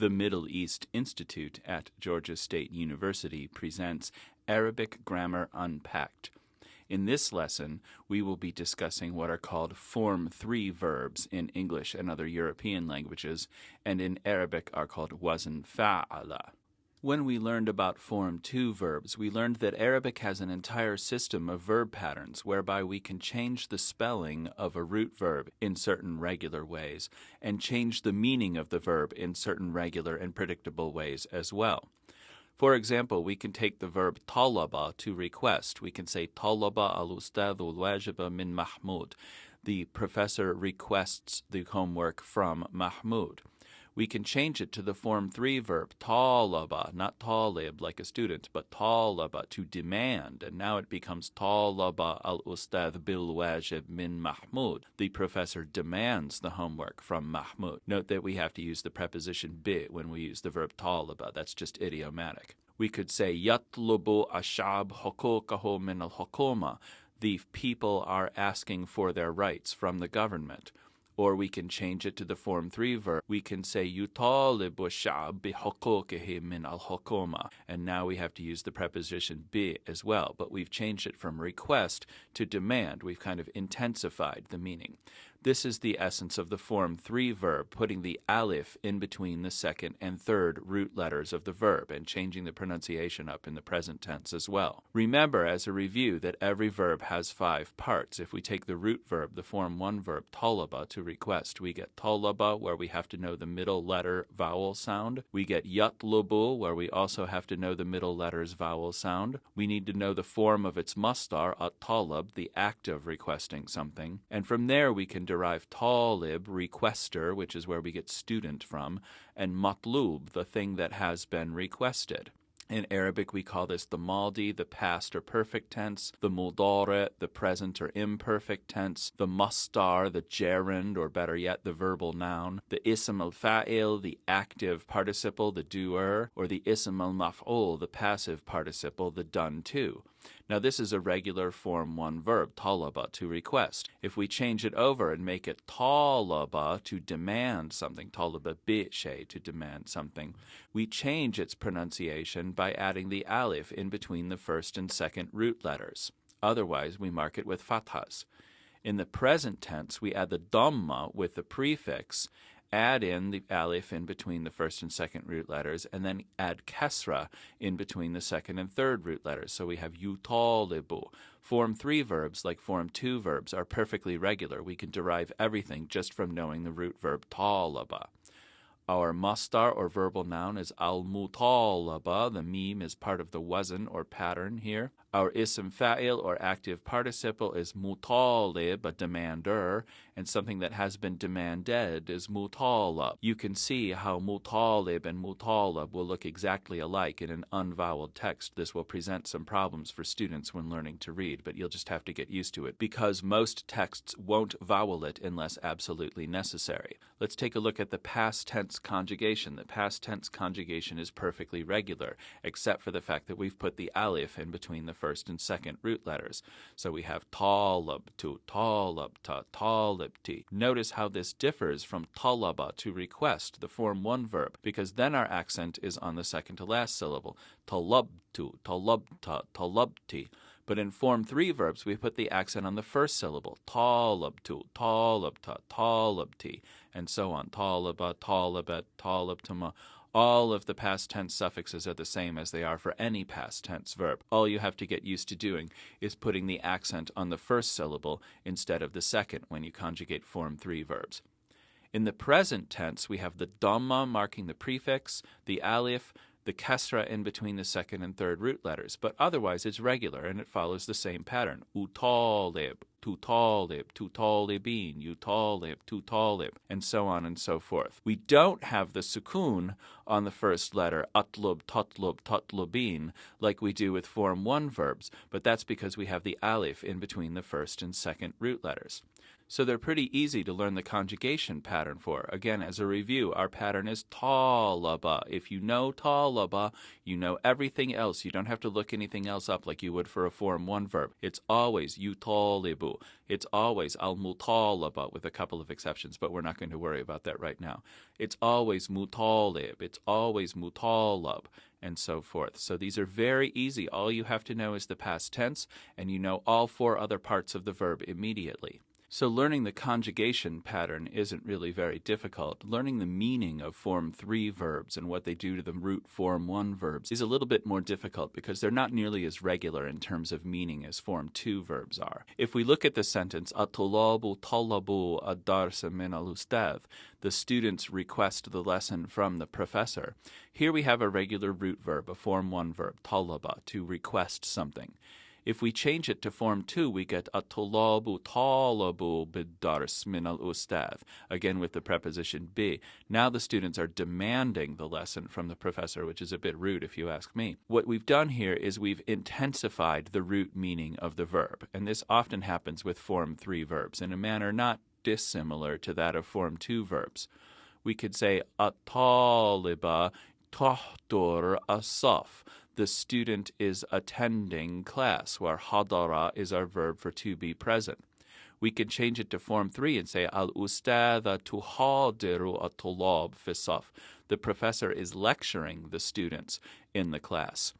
The Middle East Institute at Georgia State University presents Arabic Grammar Unpacked. In this lesson, we will be discussing what are called Form 3 verbs in English and other European languages, and in Arabic are called wazn fa'ala. When we learned about Form 2 verbs, we learned that Arabic has an entire system of verb patterns whereby we can change the spelling of a root verb in certain regular ways and change the meaning of the verb in certain regular and predictable ways as well. For example, we can take the verb talaba, to request. We can say talaba al-ustadhu al-wajiba min Mahmud. The professor requests the homework from Mahmud. We can change it to the Form 3 verb, talaba, not talib like a student, but talaba, to demand, and now it becomes talaba al-ustadh bil-wajib min Mahmud. The professor demands the homework from Mahmud. Note that we have to use the preposition bi when we use the verb talaba. That's just idiomatic. We could say yatlubu ashab huquqahu min al-hukuma. The people are asking for their rights from the government. Or we can change it to the Form 3 verb. We can say yutalibu ash-sha'b bihuquqihi min al-hukuma. And now we have to use the preposition bi as well, but we've changed it from request to demand. We've kind of intensified the meaning. This is the essence of the Form 3 verb, putting the alif in between the second and third root letters of the verb and changing the pronunciation up in the present tense as well. Remember, as a review, that every verb has 5 parts. If we take the root verb, the Form 1 verb, talaba, to request, we get talaba, where we have to know the middle letter vowel sound. We get yatlubu, where we also have to know the middle letter's vowel sound. We need to know the form of its masdar, at-talab, the act of requesting something. And from there we can derive talib, requester, which is where we get student from, and matlub, the thing that has been requested. In Arabic, we call this the maldi, the past or perfect tense, the mudari, the present or imperfect tense, the masdar, the gerund, or better yet, the verbal noun, the ism al-fa'il, the active participle, the doer, or the ism al-maf'ul, the passive participle, the done to. Now this is a regular Form 1 verb, talaba, to request. If we change it over and make it talaba, to demand something, talaba bi-shay, to demand something, we change its pronunciation by adding the alif in between the first and second root letters. Otherwise, we mark it with fathas. In the present tense, we add the dhamma with the prefix, add in the alif in between the first and second root letters, and then add kasra in between the second and third root letters. So we have yutalibu. Form 3 verbs, like Form 2 verbs, are perfectly regular. We can derive everything just from knowing the root verb talaba. Our masdar or verbal noun is al-mutalaba. The meme is part of the wazn or pattern here. Our ism fa'il or active participle is mutalib, a demander, and something that has been demanded is mutalab. You can see how mutalib and mutalab will look exactly alike in an unvoweled text. This will present some problems for students when learning to read, but you'll just have to get used to it because most texts won't vowel it unless absolutely necessary. Let's take a look at the past tense conjugation. The past tense conjugation is perfectly regular, except for the fact that we've put the alif in between the first and second root letters. So we have talabtu, talabta, talibti. Notice how this differs from talaba, to request, the Form 1 verb, because then our accent is on the second to last syllable. Talabtu, talabta, talabti. But in Form 3 verbs, we put the accent on the first syllable. Talabtu, talabta, talabti, and so on. Talaba, talabet, talabtuma. All of the past tense suffixes are the same as they are for any past tense verb. All you have to get used to doing is putting the accent on the first syllable instead of the second when you conjugate Form 3 verbs. In the present tense, we have the dhamma marking the prefix, the alif, the kasra in between the second and third root letters, but otherwise it's regular and it follows the same pattern. Utalib, tutalib, tutalibin, utalib, tutalib, and so on and so forth. We don't have the sukun on the first letter, atlub, tatlub, tatlubin, like we do with Form 1 verbs, but that's because we have the alif in between the first and second root letters. So they're pretty easy to learn the conjugation pattern for. Again, as a review, our pattern is talaba. If you know talaba, you know everything else. You don't have to look anything else up like you would for a Form 1 verb. It's always yutalibu. It's always al-mutalaba, with a couple of exceptions, but we're not going to worry about that right now. It's always mutalib. It's always mutalab, and so forth. So these are very easy. All you have to know is the past tense, and you know all 4 other parts of the verb immediately. So learning the conjugation pattern isn't really very difficult. Learning the meaning of Form 3 verbs and what they do to the root Form 1 verbs is a little bit more difficult because they're not nearly as regular in terms of meaning as Form 2 verbs are. If we look at the sentence, at-tulabu talabu ad-darsa min al-ustadh, the students request the lesson from the professor. Here we have a regular root verb, a Form 1 verb, talaba, to request something. If we change it to Form 2, we get at-tulabu talabu bid-dars min al-ustadh, again with the preposition bi. Now the students are demanding the lesson from the professor, which is a bit rude if you ask me. What we've done here is we've intensified the root meaning of the verb, and this often happens with Form 3 verbs in a manner not dissimilar to that of Form 2 verbs. We could say at-taliba tahdur as-saf. The student is attending class, where hadara is our verb for to be present. We can change it to Form 3 and say al-ustadha tuhadiru at-tulab fi saf. The professor is lecturing the students in the class.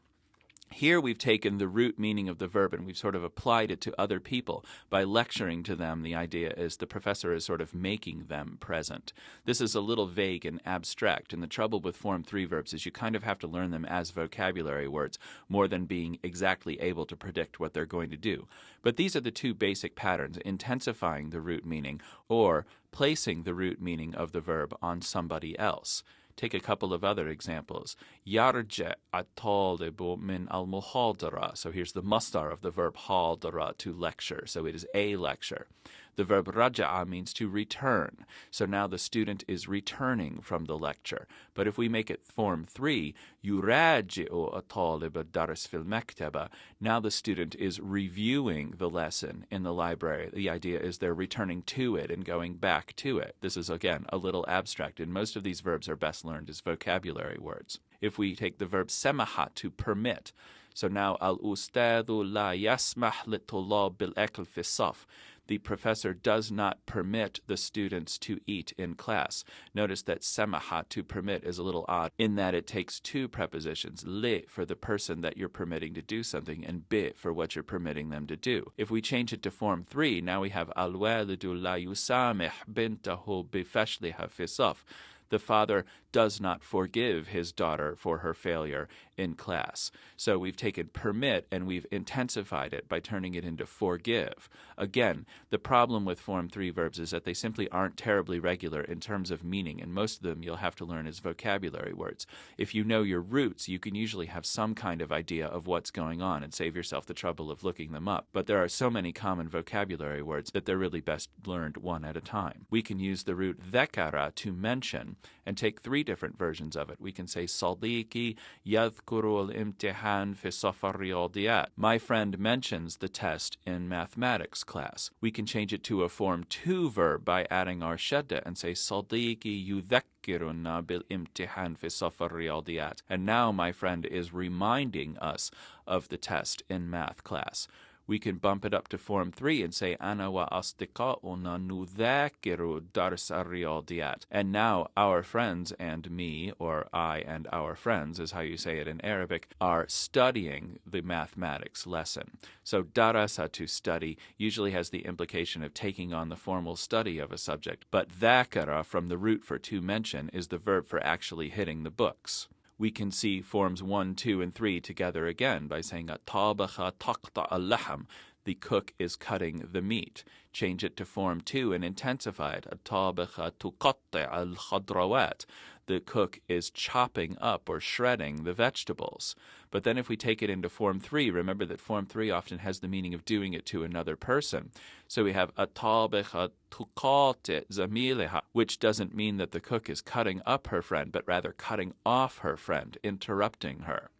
Here we've taken the root meaning of the verb and we've sort of applied it to other people. By lecturing to them, the idea is the professor is sort of making them present. This is a little vague and abstract, and the trouble with Form 3 verbs is you kind of have to learn them as vocabulary words more than being exactly able to predict what they're going to do. But these are the 2 basic patterns, intensifying the root meaning or placing the root meaning of the verb on somebody else. Take a couple of other examples. Yarja at-talibu min al-muhadara. So here's the masdar of the verb hadara, to lecture. So it is a lecture. The verb raja'a means to return. So now the student is returning from the lecture. But if we make it Form 3, yuraji'u at-talib ad-dars fil maktaba. Now the student is reviewing the lesson in the library. The idea is they're returning to it and going back to it. This is, again, a little abstract, and most of these verbs are best learned as vocabulary words. If we take the verb samaha, to permit, so now al-ustadhu la yasmah lit-tulab bil-akl fi saf. The professor does not permit the students to eat in class. Notice that samaha, to permit, is a little odd in that it takes 2 prepositions, li for the person that you're permitting to do something and bi for what you're permitting them to do. If we change it to Form 3, now we have al-walidu la yusamih bintahu bifashliha fi saf. The father does not forgive his daughter for her failure in class. So we've taken permit and we've intensified it by turning it into forgive. Again, the problem with Form 3 verbs is that they simply aren't terribly regular in terms of meaning, and most of them you'll have to learn as vocabulary words. If you know your roots, you can usually have some kind of idea of what's going on and save yourself the trouble of looking them up. But there are so many common vocabulary words that they're really best learned one at a time. We can use the root dhakara, to mention, and take 3 different versions of it. We can say Sadiqi yadhkuru al-imtihan fi safar riyadiyat. My friend mentions the test in mathematics class. We can change it to a Form 2 verb by adding our shadda and say Sadiqi yudhakkiruna bil-imtihan fi safar riyadiyat. And now my friend is reminding us of the test in math class. We can bump it up to Form 3 and say Ana wa asdiqa'una nudhakiru dars ar-riyadiyat. And now our friends and me, or I and our friends is how you say it in Arabic, are studying the mathematics lesson. So darasa, to study, usually has the implication of taking on the formal study of a subject, but dhakara, from the root for to mention, is the verb for actually hitting the books. We can see Forms 1, 2, and 3 together again by saying tabacha taqta al-laham. The cook is cutting the meat. Change it to Form 2 and intensify it. Tabacha tuqatta al-khadrawat. The cook is chopping up or shredding the vegetables. But then if we take it into Form 3, remember that Form 3 often has the meaning of doing it to another person. So we have atabecha tuqati zamileha, which doesn't mean that the cook is cutting up her friend, but rather cutting off her friend, interrupting her.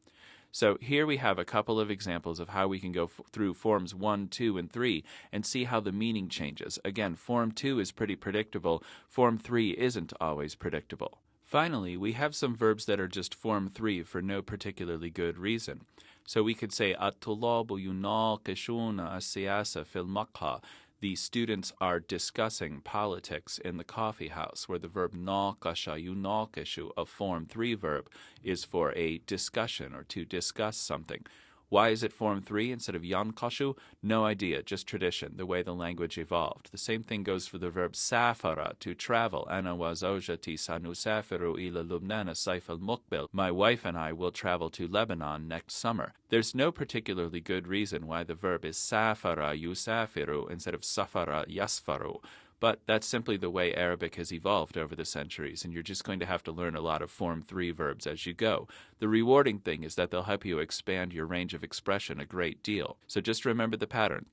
So here we have a couple of examples of how we can go through forms 1, 2, and 3 and see how the meaning changes. Again, form 2 is pretty predictable. Form 3 isn't always predictable. Finally, we have some verbs that are just form 3 for no particularly good reason. So we could say at-tullabu yunaqishuna as-siyasa fil maqha. The students are discussing politics in the coffee house, where the verb naqasha yunaqishu, a form 3 verb, is for a discussion or to discuss something. Why is it form 3 instead of yanqashu? No idea, just tradition, the way the language evolved. The same thing goes for the verb safara, to travel. Ana wa zawjati sanusafiru ila Lubnana sayf al-muqbil. My wife and I will travel to Lebanon next summer. There's no particularly good reason why the verb is safara yusafiru instead of safara yasfaru. But that's simply the way Arabic has evolved over the centuries, and you're just going to have to learn a lot of Form 3 verbs as you go. The rewarding thing is that they'll help you expand your range of expression a great deal. So just remember the pattern.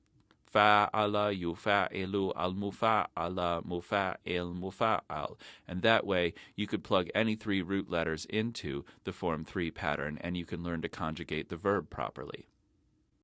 Fa'ala yufa'ilu al-mufa'ala mufa'il mufa'al. And that way, you could plug any 3 root letters into the Form 3 pattern, and you can learn to conjugate the verb properly.